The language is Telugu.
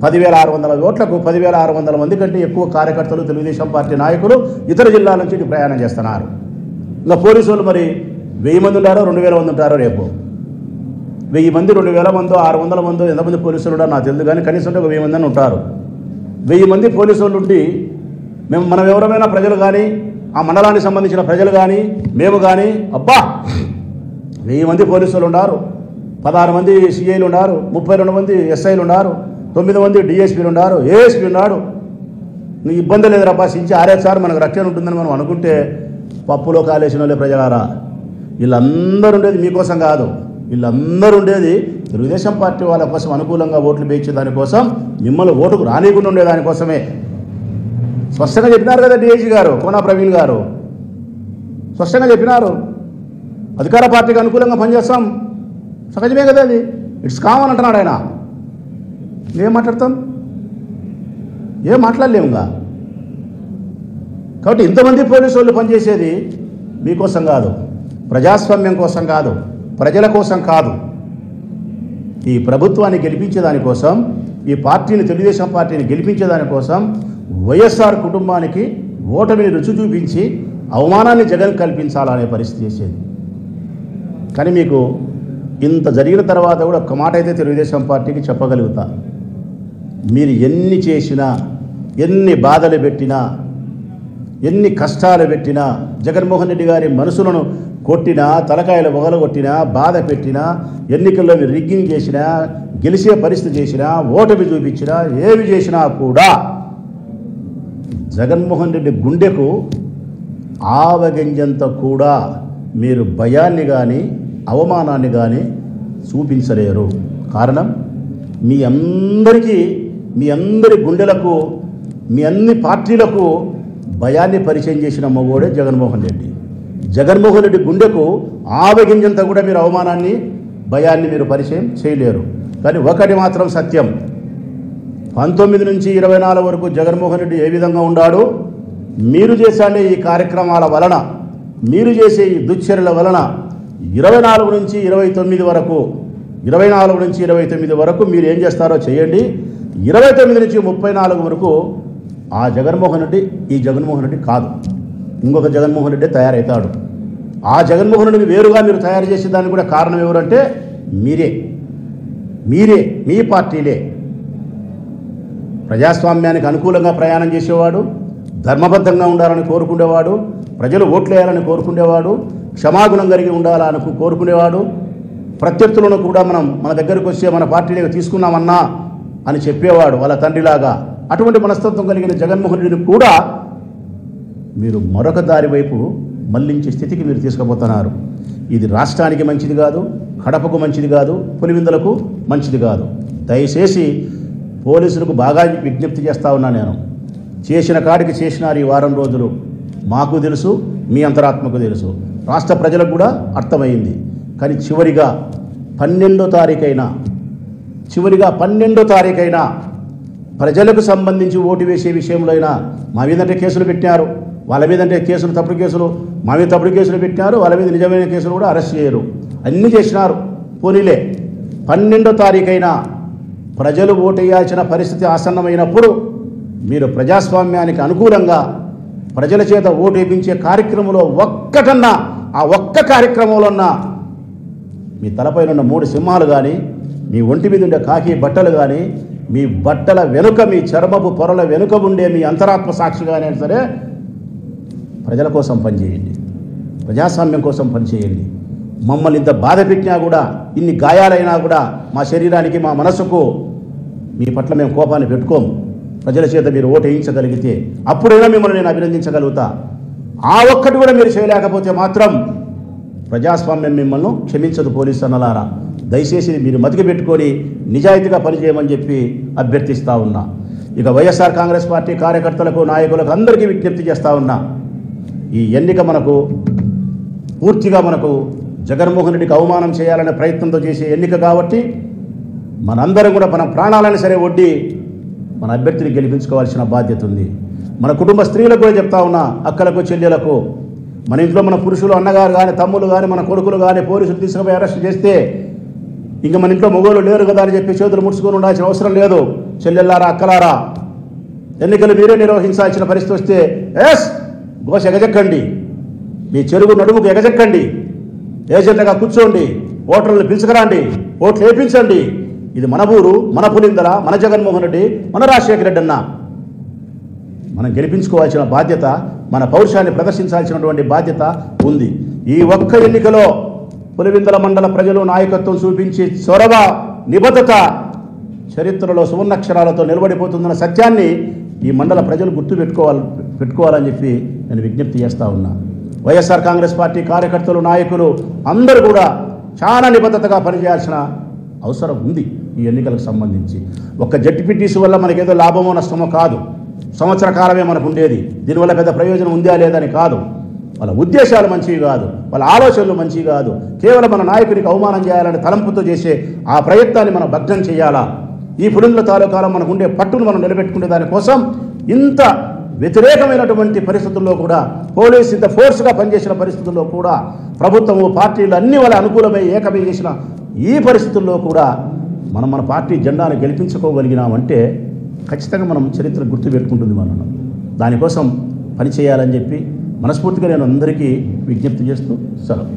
10,600 ఓట్లకు 10,600 మంది కంటే ఎక్కువ కార్యకర్తలు తెలుగుదేశం పార్టీ నాయకులు ఇతర జిల్లాల నుంచి ఇటు ప్రయాణం చేస్తున్నారు. ఇంకా పోలీసు వాళ్ళు మరి 1000 మంది ఉంటారో 2000 మంది ఉంటారో రేపు 1000 మంది 2000 మందో 600 మందో ఎంతమంది పోలీసులు ఉన్నారో నాకు తెలియదు, కానీ కనీసం 1000 మంది అని ఉంటారు. 1000 మంది పోలీసు వాళ్ళు ఉండి మనం ఎవరైనా ప్రజలు కానీ ఆ మండలానికి సంబంధించిన ప్రజలు కానీ మేము కానీ అబ్బా 1000 మంది పోలీసులు ఉన్నారు, 16 మంది సిఐలు ఉన్నారు, 32 మంది ఎస్ఐలు ఉన్నారు, 9 మంది డిఎస్పీలు ఉన్నారు, ఏఎస్పీ ఉన్నాడు, నీకు ఇబ్బంది లేదు రబ్బా సించి ఆరేసారి మనకు రక్షణ ఉంటుందని మనం అనుకుంటే పప్పులో కాలేసిన వాళ్ళే ప్రజలారా. వీళ్ళందరూ ఉండేది మీకోసం కాదు, వీళ్ళందరూ ఉండేది తెలుగుదేశం పార్టీ వాళ్ళ కోసం అనుకూలంగా ఓట్లు వేయించే దానికోసం, మిమ్మల్ని ఓటుకు రానికుండా ఉండే దానికోసమే. స్పష్టంగా చెప్పినారు కదా డిఐజీ గారు, కోనా ప్రవీణ్ గారు స్పష్టంగా చెప్పినారు. అధికార పార్టీకి అనుకూలంగా పనిచేస్తాం, సహజమే కదా, అది ఇట్స్ కామన్ అంటున్నాడు ఆయన. ఏం మాట్లాడతాం, ఏం మాట్లాడలేముగా. కాబట్టి ఇంతమంది పోలీసు వాళ్ళు పనిచేసేది మీకోసం కాదు, ప్రజాస్వామ్యం కోసం కాదు, ప్రజల కోసం కాదు, ఈ ప్రభుత్వాన్ని గెలిపించేదానికోసం, ఈ పార్టీని తెలుగుదేశం పార్టీని గెలిపించేదానికోసం, వైఎస్ఆర్ కుటుంబానికి ఓటమిని రుచి చూపించి అవమానాన్ని జగన్ కల్పించాలనే పరిస్థితి చేసేది. కానీ మీకు ఇంత జరిగిన తర్వాత కూడా ఒక్క మాట అయితే తెలుగుదేశం పార్టీకి చెప్పగలుగుతా, మీరు ఎన్ని చేసినా, ఎన్ని బాధలు పెట్టినా, ఎన్ని కష్టాలు పెట్టినా, జగన్మోహన్ రెడ్డి గారి మనసులను కొట్టినా, తలకాయలు మొగలగొట్టినా, బాధ పెట్టినా, ఎన్నికల్లో మీరు రిగ్గింగ్ చేసినా, గెలిచే పరిస్థితి చేసినా, ఓటమి చూపించినా, ఏమి చేసినా కూడా జగన్మోహన్ రెడ్డి గుండెకు ఆవగింజంత కూడా మీరు భయాన్ని కానీ అవమానాన్ని కానీ చూపించలేరు. కారణం మీ అందరి గుండెలకు, మీ అన్ని పార్టీలకు భయాన్ని పరిచయం చేసిన మగోడే జగన్మోహన్ రెడ్డి. జగన్మోహన్ రెడ్డి గుండెకు ఆవగింజంత కూడా మీరు అవమానాన్ని, భయాన్ని మీరు పరిచయం చేయలేరు. కానీ ఒకటి మాత్రం సత్యం, 19 నుంచి 24 వరకు జగన్మోహన్ రెడ్డి ఏ విధంగా ఉన్నాడు, మీరు చేసే ఈ కార్యక్రమాల వలన, మీరు చేసే ఈ దుశ్చర్యల వలన 24 నుంచి 29 వరకు, 24 నుంచి 29 వరకు మీరు ఏం చేస్తారో చేయండి. 29 నుంచి 34 వరకు ఆ జగన్మోహన్ రెడ్డి ఈ జగన్మోహన్ రెడ్డి కాదు, ఇంకొక జగన్మోహన్ రెడ్డి తయారవుతాడు. ఆ జగన్మోహన్ రెడ్డిని వేరుగా మీరు తయారు చేసేదానికి కూడా కారణం ఎవరంటే మీరే, మీ పార్టీలే. ప్రజాస్వామ్యానికి అనుకూలంగా ప్రయాణం చేసేవాడు, ధర్మబద్ధంగా ఉండాలని కోరుకునేవాడు, ప్రజలు ఓట్లేయాలని కోరుకునేవాడు, క్షమాగుణం కలిగి ఉండాలని కోరుకునేవాడు, ప్రత్యర్థులను కూడా మన దగ్గరకు వచ్చే మన పార్టీని తీసుకున్నామన్నా అని చెప్పేవాడు వాళ్ళ తండ్రిలాగా. అటువంటి మనస్తత్వం కలిగిన జగన్మోహన్ రెడ్డిని కూడా మీరు మరొక దారి వైపు మళ్లించే స్థితికి మీరు తీసుకుపోతున్నారు. ఇది రాష్ట్రానికి మంచిది కాదు, కడపకు మంచిది కాదు, పులివిందులకు మంచిది కాదు. దయచేసి పోలీసులకు బాగా విజ్ఞప్తి చేస్తా ఉన్నా, నేను చేసిన కాడికి చేసినారు ఈ వారం రోజులు. మాకు తెలుసు, మీ అంతరాత్మకు తెలుసు, రాష్ట్ర ప్రజలకు కూడా అర్థమైంది. కానీ చివరిగా 12వ తారీఖైనా ప్రజలకు సంబంధించి ఓటు వేసే విషయంలో అయినా మా మీదంటే కేసులు పెట్టినారు, వాళ్ళ మీదంటే కేసులు తప్పుడు కేసులు, మా మీద తప్పుడు కేసులు పెట్టినారు, వాళ్ళ మీద నిజమైన కేసులు కూడా అరెస్ట్ చేయరు, అన్నీ చేసినారు. పోనీలే 12వ తారీఖైనా ప్రజలు ఓటేయాల్సిన పరిస్థితి ఆసన్నమైనప్పుడు మీరు ప్రజాస్వామ్యానికి అనుకూలంగా ప్రజల చేత ఓటు వేయించే కార్యక్రమంలో ఒక్కటన్నా, ఆ ఒక్క కార్యక్రమంలో మీ తలపైన ఉన్న 3 సింహాలు కానీ, మీ ఒంటి మీద ఉండే కాకి బట్టలు కానీ, మీ బట్టల వెనుక, మీ చర్మపు పొరల వెనుక ఉండే మీ అంతరాత్మ సాక్షిగానే సరే ప్రజల కోసం పనిచేయండి, ప్రజాస్వామ్యం కోసం పనిచేయండి. మమ్మల్ని ఇంత బాధ పెట్టినా కూడా, ఇన్ని గాయాలైనా కూడా మా శరీరానికి, మా మనసుకు మీ పట్ల మేము కోపాన్ని పెట్టుకోము. ప్రజల చేత మీరు ఓటు వేయించగలిగితే అప్పుడైనా మిమ్మల్ని నేను అభినందించగలుగుతా. ఆ ఒక్కటి కూడా మీరు చేయలేకపోతే మాత్రం ప్రజాస్వామ్యం మిమ్మల్ని క్షమించదు. పోలీసు అన్నలారా, దయచేసి మీరు మతికి పెట్టుకొని నిజాయితీగా పనిచేయమని చెప్పి అభ్యర్థిస్తూ ఉన్నా. ఇక వైఎస్ఆర్ కాంగ్రెస్ పార్టీ కార్యకర్తలకు, నాయకులకు అందరికీ విజ్ఞప్తి చేస్తూ ఉన్నా, ఈ ఎన్నిక పూర్తిగా జగన్మోహన్ రెడ్డికి అవమానం చేయాలనే ప్రయత్నంతో చేసే ఎన్నిక కాబట్టి మనందరం కూడా మన ప్రాణాలను సరే ఒడ్డి మన అభ్యర్థిని గెలిపించుకోవాల్సిన బాధ్యత ఉంది. మన కుటుంబ స్త్రీలకు కూడా చెప్తా ఉన్నా, అక్కలకు, చెల్లెలకు, మన ఇంట్లో మన పురుషులు, అన్నగారు కానీ, తమ్ములు కానీ, మన కొడుకులు కానీ పోలీసులు తీసుకుపోయి అరెస్ట్ చేస్తే ఇంకా మన ఇంట్లో మగవాళ్ళు లేరు కదా అని చెప్పి చేతులు ముడుచుకొని ఉండాల్సిన అవసరం లేదు. చెల్లెల్లారా అక్కలారా, ఎన్నికలు మీరే నిర్వహించాల్సిన పరిస్థితి వస్తే గోష ఎగజెక్కండి, మీ చెరువు నడుముకు ఎగజెక్కండి, ఏజెంట్గా కూర్చోండి, ఓటర్లను పిలుచుకురండి, ఓట్లు వేయించండి. ఇది మన ఊరు, మన పులిందల, మన జగన్మోహన్ రెడ్డి, మన రాజశేఖర రెడ్డి అన్న. మనం గెలిపించుకోవాల్సిన బాధ్యత, మన పౌరుషాన్ని ప్రదర్శించాల్సినటువంటి బాధ్యత ఉంది. ఈ ఒక్క ఎన్నికలో పులివెందుల మండల ప్రజలు నాయకత్వం చూపించి చొరవ, నిబద్ధత చరిత్రలో సువర్ణాక్షరాలతో నిలబడిపోతుందన్న సత్యాన్ని ఈ మండల ప్రజలు పెట్టుకోవాలని చెప్పి నేను విజ్ఞప్తి చేస్తూ ఉన్నా. వైఎస్ఆర్ కాంగ్రెస్ పార్టీ కార్యకర్తలు, నాయకులు అందరూ కూడా చాలా నిబద్ధతగా పనిచేయాల్సిన అవసరం ఉంది. ఈ ఎన్నికలకు సంబంధించి ఒక్క జడ్పీటీసీ వల్ల మనకేదో లాభమో నష్టమో కాదు, సంవత్సర కాలమే మనకు ఉండేది. దీనివల్ల పెద్ద ప్రయోజనం ఉందా లేదని కాదు, వాళ్ళ ఉద్దేశాలు మంచివి కాదు, వాళ్ళ ఆలోచనలు మంచివి కాదు. కేవలం మన నాయకుడికి అవమానం చేయాలని తలంపుతో చేసే ఆ ప్రయత్నాన్ని మనం భగ్నం చేయాలా? ఈ పులివెందుల తాలూకాలో మనకు ఉండే పట్టును మనం నిలబెట్టుకునే దానికోసం ఇంత వ్యతిరేకమైనటువంటి పరిస్థితుల్లో కూడా, పోలీస్ ఇంత ఫోర్స్గా పనిచేసిన పరిస్థితుల్లో కూడా, ప్రభుత్వము పార్టీలు అన్ని వాళ్ళ అనుకూలమై ఏకమై చేసిన ఈ పరిస్థితుల్లో కూడా మనం మన పార్టీ జెండాను గెలిపించుకోగలిగినామంటే ఖచ్చితంగా మనం చరిత్ర గుర్తుపెట్టుకుంటుంది. మనం దానికోసం పనిచేయాలని చెప్పి మనస్ఫూర్తిగా నేను అందరికీ విజ్ఞప్తి చేస్తూ సెలవు.